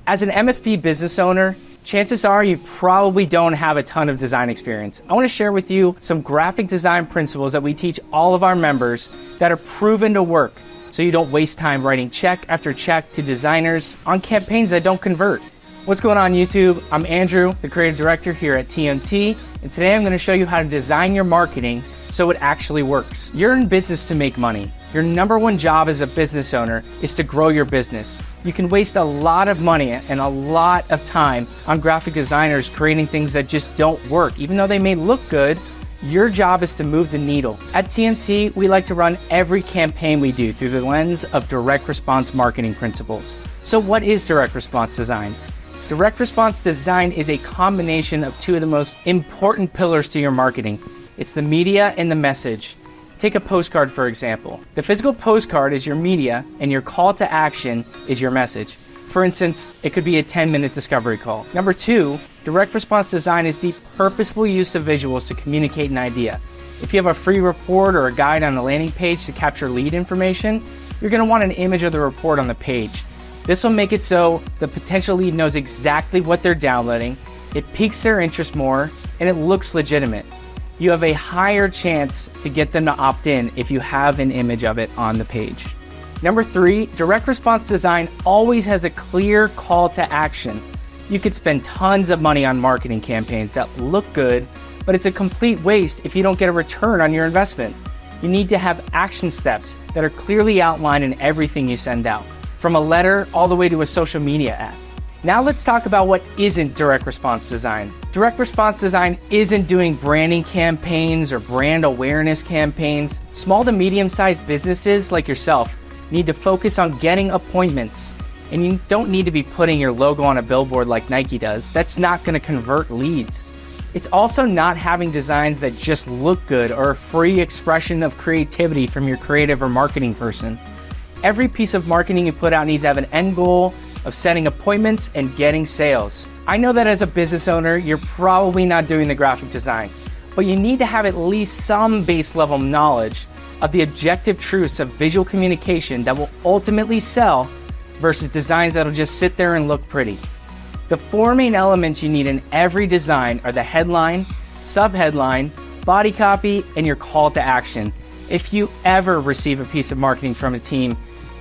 As an MSP business owner, chances are you probably don't have a ton of design experience. I want to share with you some graphic design principles that we teach all of our members that are proven to work, so you don't waste time writing check after check to designers on campaigns that don't convert. What's going on YouTube? I'm Andrew, the creative director here at TMT, and today I'm going to show you how to design your marketing so it actually works. You're in business to make money. Your number one job as a business owner is to grow your business. You can waste a lot of money and a lot of time on graphic designers creating things that just don't work. Even though they may look good, your job is to move the needle. At TMT, we like to run every campaign we do through the lens of direct response marketing principles. So what is direct response design? Direct response design is a combination of two of the most important pillars to your marketing. It's the media and the message. Take a postcard, for example. The physical postcard is your media and your call to action is your message. For instance, it could be a 10-minute discovery call. Number two, direct response design is the purposeful use of visuals to communicate an idea. If you have a free report or a guide on a landing page to capture lead information, you're going to want an image of the report on the page. This will make it so the potential lead knows exactly what they're downloading, it piques their interest more, and it looks legitimate. You have a higher chance to get them to opt in if you have an image of it on the page. Number three, direct response design always has a clear call to action. You could spend tons of money on marketing campaigns that look good, but it's a complete waste if you don't get a return on your investment. You need to have action steps that are clearly outlined in everything you send out, from a letter all the way to a social media ad. Now let's talk about what isn't direct response design. Direct response design isn't doing branding campaigns or brand awareness campaigns. Small to medium-sized businesses like yourself need to focus on getting appointments. And you don't need to be putting your logo on a billboard like Nike does. That's not going to convert leads. It's also not having designs that just look good or a free expression of creativity from your creative or marketing person. Every piece of marketing you put out needs to have an end goal of setting appointments and getting sales. I know that as a business owner, you're probably not doing the graphic design, but you need to have at least some base level knowledge of the objective truths of visual communication that will ultimately sell versus designs that'll just sit there and look pretty. The four main elements you need in every design are the headline, subheadline, body copy, and your call to action. If you ever receive a piece of marketing from a team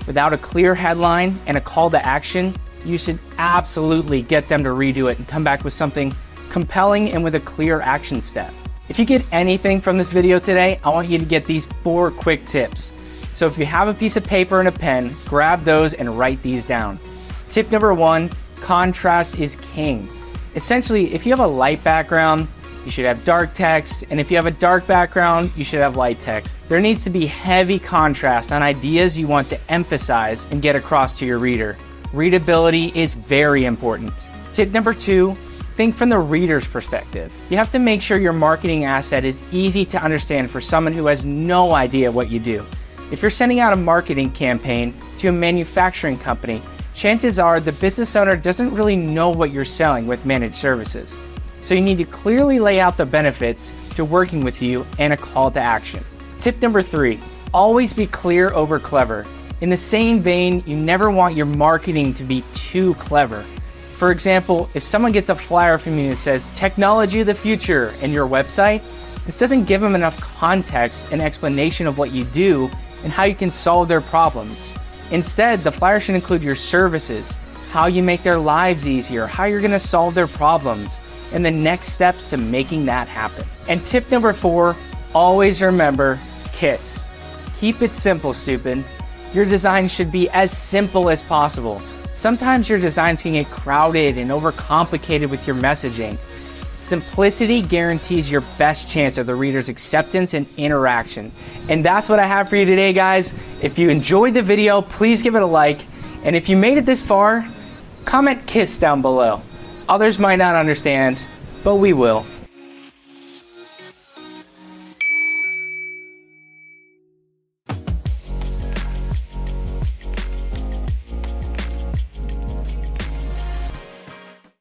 without a clear headline and a call to action, you should absolutely get them to redo it and come back with something compelling and with a clear action step. If you get anything from this video today, I want you to get these 4 quick tips. So if you have a piece of paper and a pen, grab those and write these down. Tip number 1, contrast is king. Essentially, if you have a light background, you should have dark text, and if you have a dark background, you should have light text. There needs to be heavy contrast on ideas you want to emphasize and get across to your reader. Readability is very important. Tip number 2, think from the reader's perspective. You have to make sure your marketing asset is easy to understand for someone who has no idea what you do. If you're sending out a marketing campaign to a manufacturing company, chances are the business owner doesn't really know what you're selling with managed services. So you need to clearly lay out the benefits to working with you and a call to action. Tip number 3, always be clear over clever. In the same vein, you never want your marketing to be too clever. For example, if someone gets a flyer from you that says technology of the future in your website, this doesn't give them enough context and explanation of what you do and how you can solve their problems. Instead, the flyer should include your services, how you make their lives easier, how you're going to solve their problems, and the next steps to making that happen. And tip number 4, always remember, KISS. Keep it simple, stupid. Your design should be as simple as possible. Sometimes your designs can get crowded and overcomplicated with your messaging. Simplicity guarantees your best chance of the reader's acceptance and interaction. And that's what I have for you today, guys. If you enjoyed the video, please give it a like. And if you made it this far, comment KISS down below. Others might not understand, but we will.